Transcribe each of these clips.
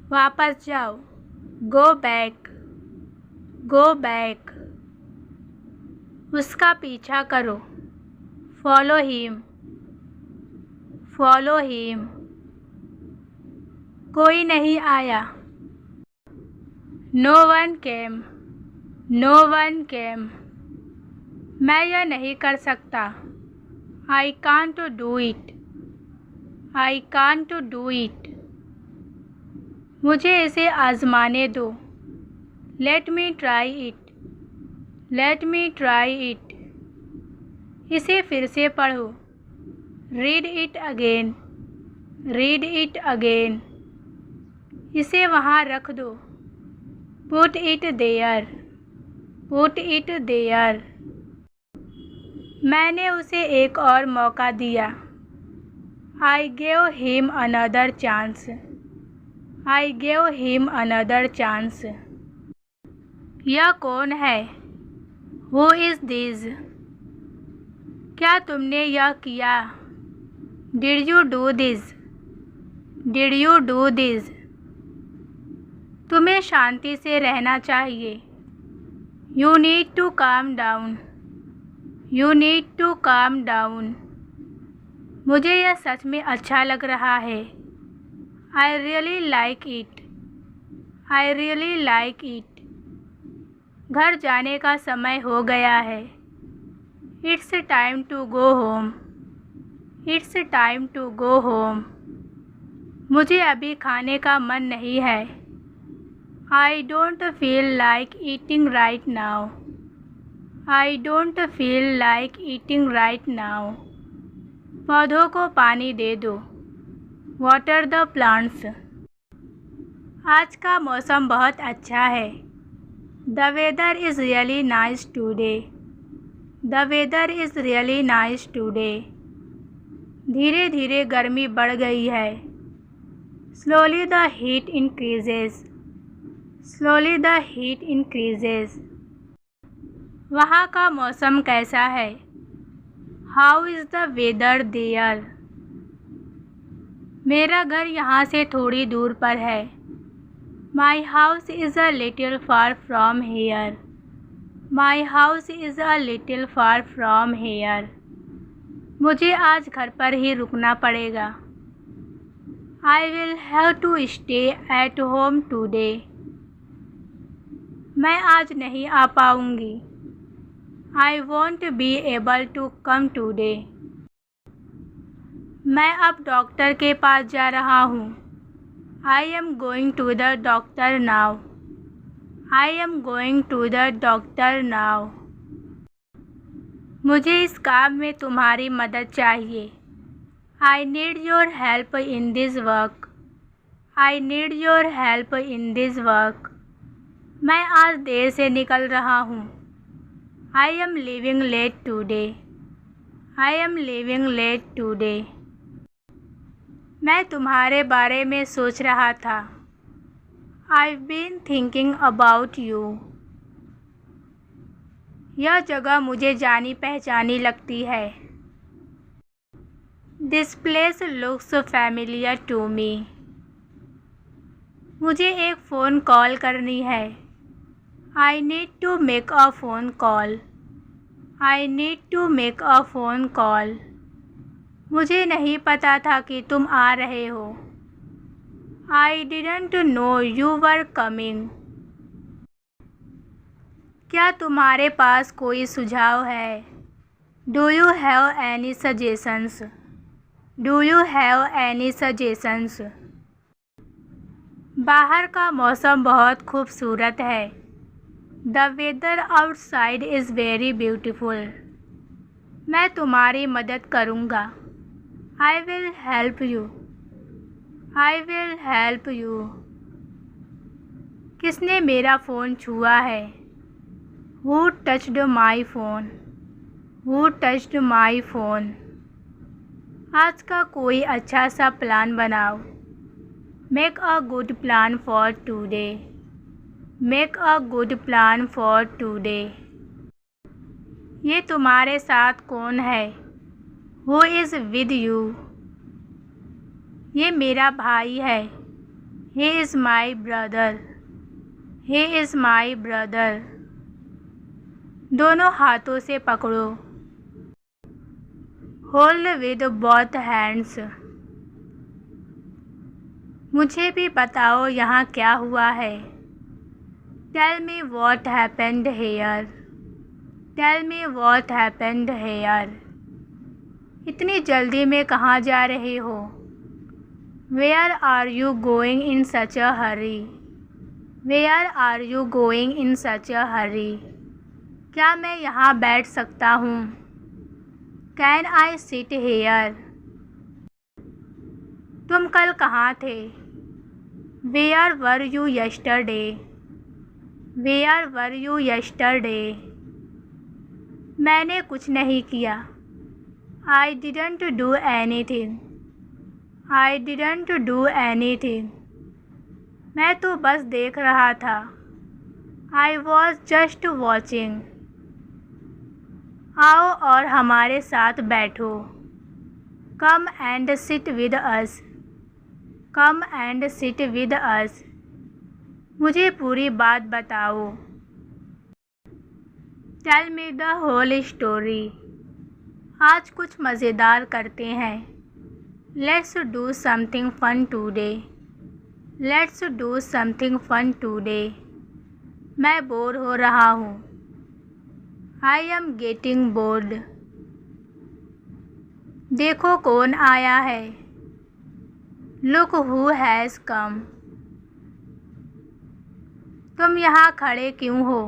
वापस जाओ। Go back, go back. उसका पीछा करो। Follow him, follow him. कोई नहीं आया। No one came, no one came. मैं यह नहीं कर सकता। I can't do it, I can't do it. मुझे इसे आजमाने दो। Let me try it, let me try it. इसे फिर से पढ़ो। Read it again, read it again. इसे वहाँ रख दो। Put it there, put it there. मैंने उसे एक और मौका दिया। I gave him another chance, I gave him another chance. यह कौन है? Who is this? क्या तुमने यह किया? Did you do this, did you do this? तुम्हें शांति से रहना चाहिए। You need to calm down, you need to calm down. मुझे यह सच में अच्छा लग रहा है। I really like it, I really like it. घर जाने का समय हो गया है। It's time to go home, it's time to go home. मुझे अभी खाने का मन नहीं है। I don't feel like eating right now, I don't feel like eating right now. पौधों को पानी दे दो। Water the plants. आज का मौसम बहुत अच्छा है। The weather is really nice today, the weather is really nice today. धीरे धीरे गर्मी बढ़ गई है। Slowly the heat increases, slowly the heat increases. वहाँ का मौसम कैसा है? How is the weather there? मेरा घर यहाँ से थोड़ी दूर पर है। My house is a little far from here, my house is a little far from here. मुझे आज घर पर ही रुकना पड़ेगा। I will have to stay at home today. मैं आज नहीं आ पाऊँगी। I won't be able to come today. मैं अब डॉक्टर के पास जा रहा हूँ। I am going to the doctor now, I am going to the doctor now. मुझे इस काम में तुम्हारी मदद चाहिए। I need your help in this work, I need your help in this work. मैं आज देर से निकल रहा हूँ। I am leaving late today, I am leaving late today. मैं तुम्हारे बारे में सोच रहा था। I've been thinking about you। यह जगह मुझे जानी पहचानी लगती है। This place looks familiar to me। मुझे एक फ़ोन कॉल करनी है। I need to make a phone call, I need to make a phone call। मुझे नहीं पता था कि तुम आ रहे हो। I didn't know you were coming। क्या तुम्हारे पास कोई सुझाव है? Do you have any suggestions? Do you have any suggestions? बाहर का मौसम बहुत खूबसूरत है। The weather outside is very beautiful। मैं तुम्हारी मदद करूँगा। I will help you, I will help you। किसने मेरा फ़ोन छुआ है? Who touched my phone? Who touched my phone? आज का कोई अच्छा सा प्लान बनाओ। Make a good plan for today, make a good plan for today। ये तुम्हारे साथ कौन है? Who is with you? ये मेरा भाई है। He is my brother. He is my brother. दोनों हाथों से पकड़ो. Hold with both hands. मुझे भी बताओ यहाँ क्या हुआ है. Tell me what happened here. Tell me what happened here. इतनी जल्दी में कहाँ जा रहे हो? Where are you going in such a hurry? Where are you going in such a hurry? क्या मैं यहाँ बैठ सकता हूँ? Can I sit here? तुम कल कहाँ थे? Where were you yesterday? Where were you yesterday? मैंने कुछ नहीं किया. I didn't do anything. I didn't do anything. मैं तो बस देख रहा था. I was just watching. आओ और हमारे साथ बैठो. Come and sit with us. Come and sit with us. मुझे पूरी बात बताओ. Tell me the whole story. आज कुछ मज़ेदार करते हैं. Let's do something fun today. Let's do something fun today. मैं बोर हो रहा हूँ. I am getting bored. देखो कौन आया है. Look who has come. तुम यहाँ खड़े क्यों हो?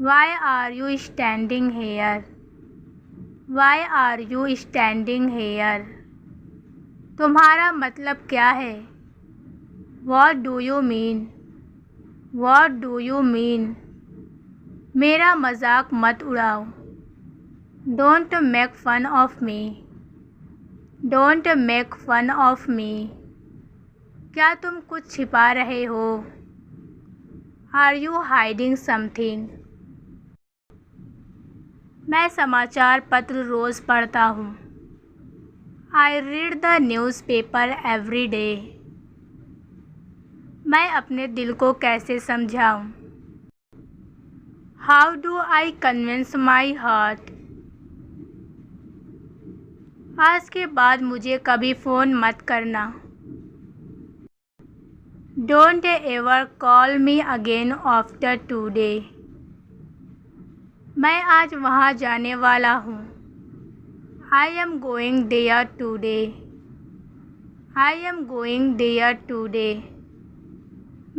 Why are you standing here? Why are you standing here? तुम्हारा मतलब क्या है? What do you mean? What do you mean? मेरा मजाक मत उड़ाओ. Don't make fun of me. Don't make fun of me. क्या तुम कुछ छिपा रहे हो? Are you hiding something? मैं समाचार पत्र रोज़ पढ़ता हूँ. I read the newspaper every day. मैं अपने दिल को कैसे समझाऊँ? How do I convince my heart? आज के बाद मुझे कभी फ़ोन मत करना. Don't ever call me again after today. मैं आज वहाँ जाने वाला हूँ. I am going there today. I am going there today.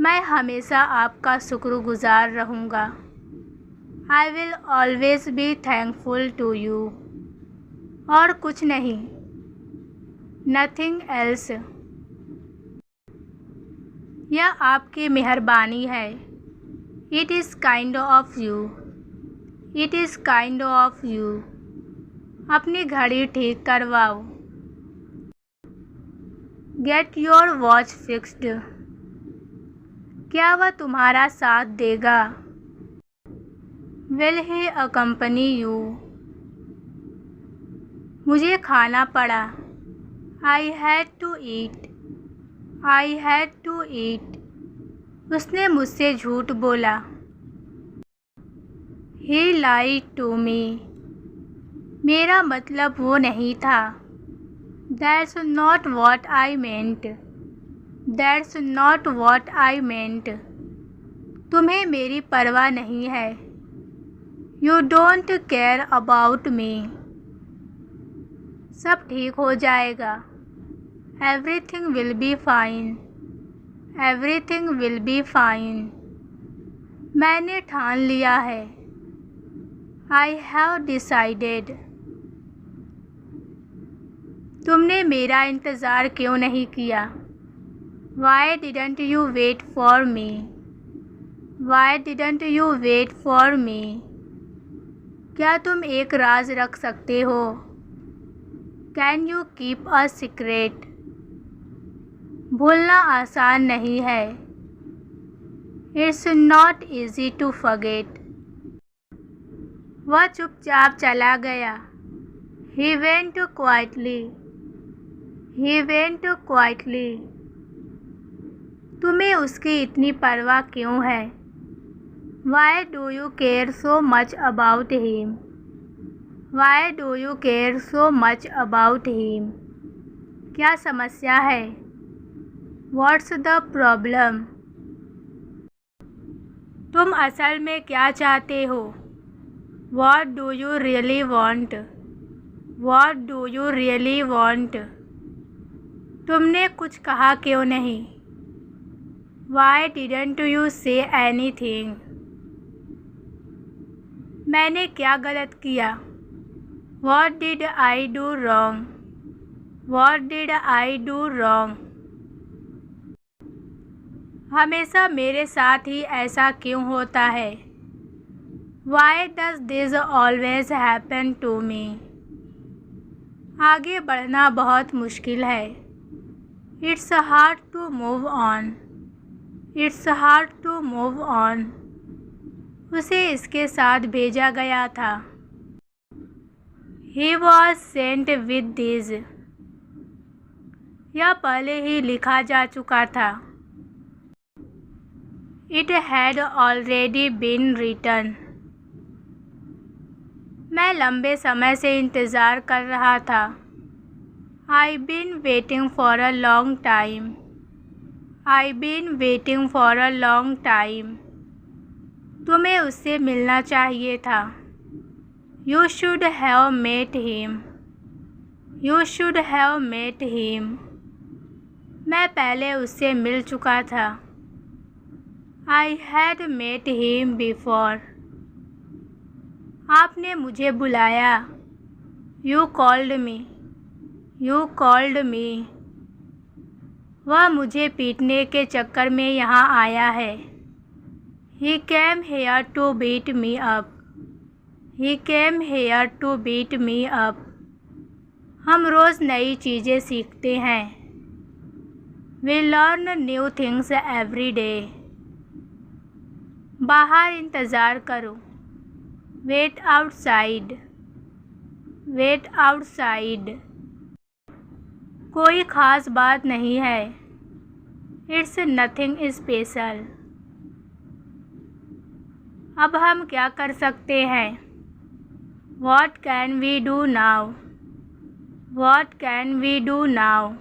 मैं हमेशा आपका शुक्रगुजार रहूँगा. I will always be thankful to you. और कुछ नहीं. Nothing else. यह आपकी मेहरबानी है. It is kind of you. It is kind of you. अपनी घड़ी ठीक करवाओ. Get your watch fixed. क्या वह तुम्हारा साथ देगा? Will he accompany you? मुझे खाना पड़ा. I had to eat. I had to eat. उसने मुझसे झूठ बोला. He lied to me. मेरा मतलब वो नहीं था. That's not what I meant. That's not what I meant. तुम्हें मेरी परवाह नहीं है. You don't care about me. सब ठीक हो जाएगा. Everything will be fine. Everything will be fine. मैंने ठान लिया है. I have decided. तुमने मेरा इंतज़ार क्यों नहीं किया? Why didn't you wait for me? Why didn't you wait for me? क्या तुम एक राज रख सकते हो? Can you keep a secret? भूलना आसान नहीं है. It's not easy to forget. वह चुपचाप चला गया. He went quietly. He went quietly. तुम्हें उसकी इतनी परवाह क्यों है? Why do you care so much about him? Why do you care so much about him? क्या समस्या है? What's the problem? तुम असल में क्या चाहते हो? What do you really want? What do you really want? तुमने कुछ कहा क्यों नहीं? Why didn't you say anything? मैंने क्या गलत किया? What did I do wrong? What did I do wrong? हमेशा मेरे साथ ही ऐसा क्यों होता है? Why does this always happen to me? आगे बढ़ना बहुत मुश्किल है। It's hard to move on. It's hard to move on. उसे इसके साथ भेजा गया था। He was sent with these. यह पहले ही लिखा जा चुका था। It had already been written. मैं लंबे समय से इंतज़ार कर रहा था। I've been waiting for a long time. I've been waiting for a long time. तुम्हें उससे मिलना चाहिए था। You should have met him. You should have met him. मैं पहले उससे मिल चुका था। I had met him before. आपने मुझे बुलाया। You called me. You called me. वह मुझे पीटने के चक्कर में यहाँ आया है। He came here to beat me up. He came here to beat me up. हम रोज़ नई चीज़ें सीखते हैं। We learn new things every day. बाहर इंतज़ार करो। Wait outside. Wait outside. कोई ख़ास बात नहीं है। It's nothing special. अब हम क्या कर सकते हैं? What can we do now? What can we do now?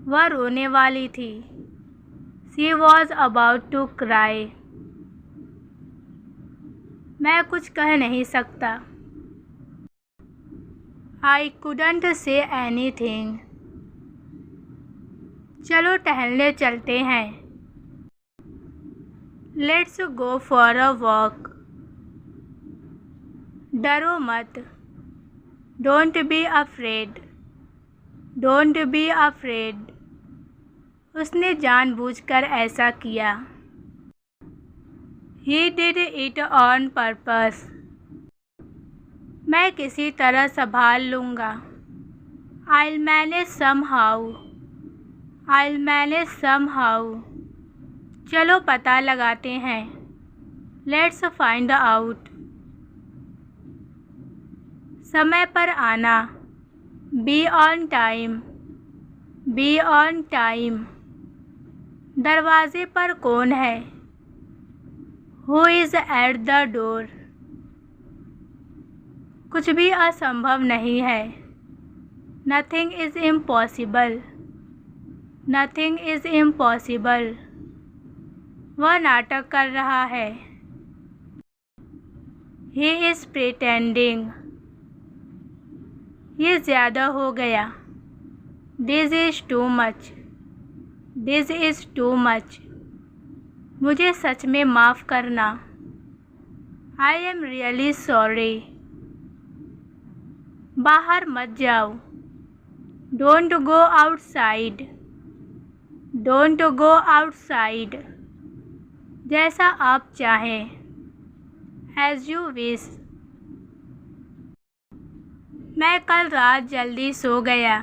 वह रोने वाली थी। She was about to cry. मैं कुछ कह नहीं सकता। I couldn't say anything. चलो टहलने चलते हैं। Let's go for a walk. डरो मत। Don't be afraid. Don't be afraid. उसने जानबूझकर ऐसा किया। He did it on purpose. मैं किसी तरह संभाल लूँगा। I'll manage somehow. I'll manage somehow. चलो पता लगाते हैं। Let's find out. समय पर आना। Be on time. Be on time. दरवाजे पर कौन है? Who is at the door? कुछ भी असंभव नहीं है। Nothing is impossible. Nothing is impossible. वह नाटक कर रहा है। He is pretending. ये ज़्यादा हो गया। This is too much. This is too much. मुझे सच में माफ़ करना। I am really sorry. बाहर मत जाओ। Don't go outside. Don't go outside. जैसा आप चाहें। As you wish. मैं कल रात जल्दी सो गया।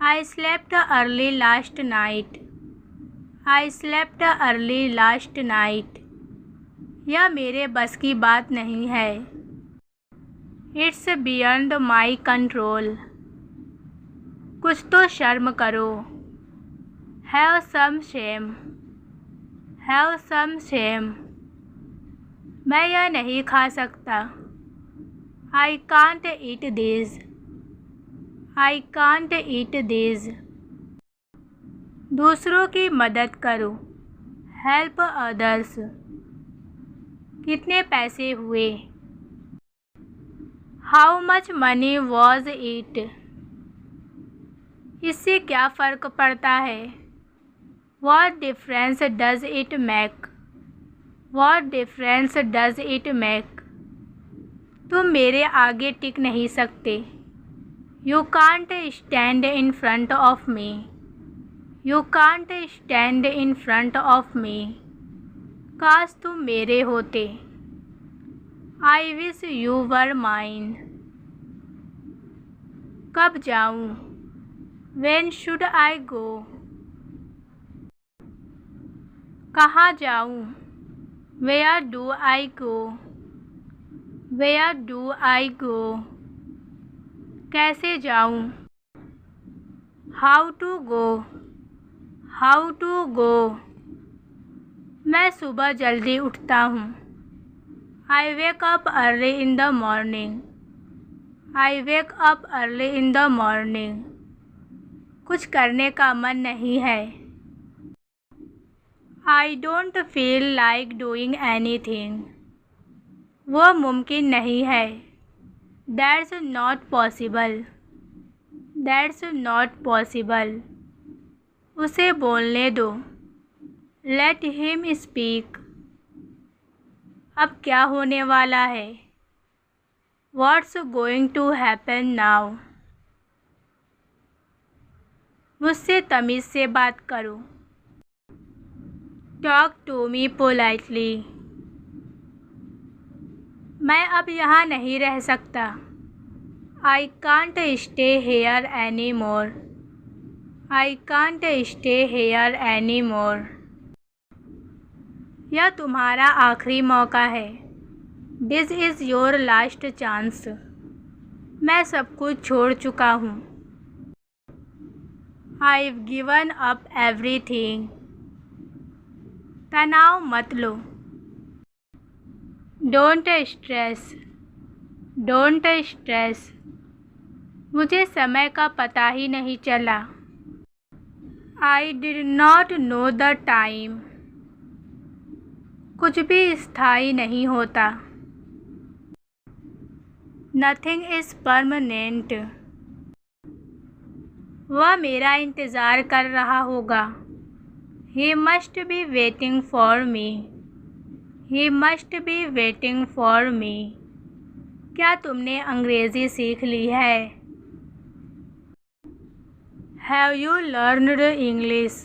I slept early last night. I slept early last night. यह मेरे बस की बात नहीं है। It's beyond my control. कुछ तो शर्म करो। Have some shame, have some shame. मैं यह नहीं खा सकता। I can't eat this, I can't eat this. दूसरों की मदद करो, हेल्प अदर्स। कितने पैसे हुए? How much money was it? इससे क्या फ़र्क पड़ता है? What difference does it make? What difference does it make? तुम मेरे आगे टिक नहीं सकते। You can't stand in front of me. You can't stand in front of me. काश तुम मेरे होते। I wish you were mine. कब जाऊं? When should I go? कहाँ जाऊं? Where do I go? Where do I go? कैसे जाऊं? How to go? How to go? मैं सुबह जल्दी उठता हूँ। I wake up early in the morning. I wake up early in the morning. कुछ करने का मन नहीं है। I don't feel like doing anything. वो मुमकिन नहीं है। That's not possible. That's not possible. उसे बोलने दो। Let him speak. अब क्या होने वाला है? What's going to happen now? मुझसे तमीज़ से बात करो। Talk to me politely. मैं अब यहाँ नहीं रह सकता। I can't stay here anymore. I can't stay here anymore. यह तुम्हारा आखिरी मौका है। This is your last chance. मैं सब कुछ छोड़ चुका हूँ। I've given up everything. तनाव मत लो। Don't stress. Don't stress. मुझे समय का पता ही नहीं चला। I did not know the time. कुछ भी स्थायी नहीं होता। Nothing is permanent. वह मेरा इंतज़ार कर रहा होगा। He must be waiting for me. He must be waiting for me. क्या तुमने अंग्रेज़ी सीख ली है? Have you learned English?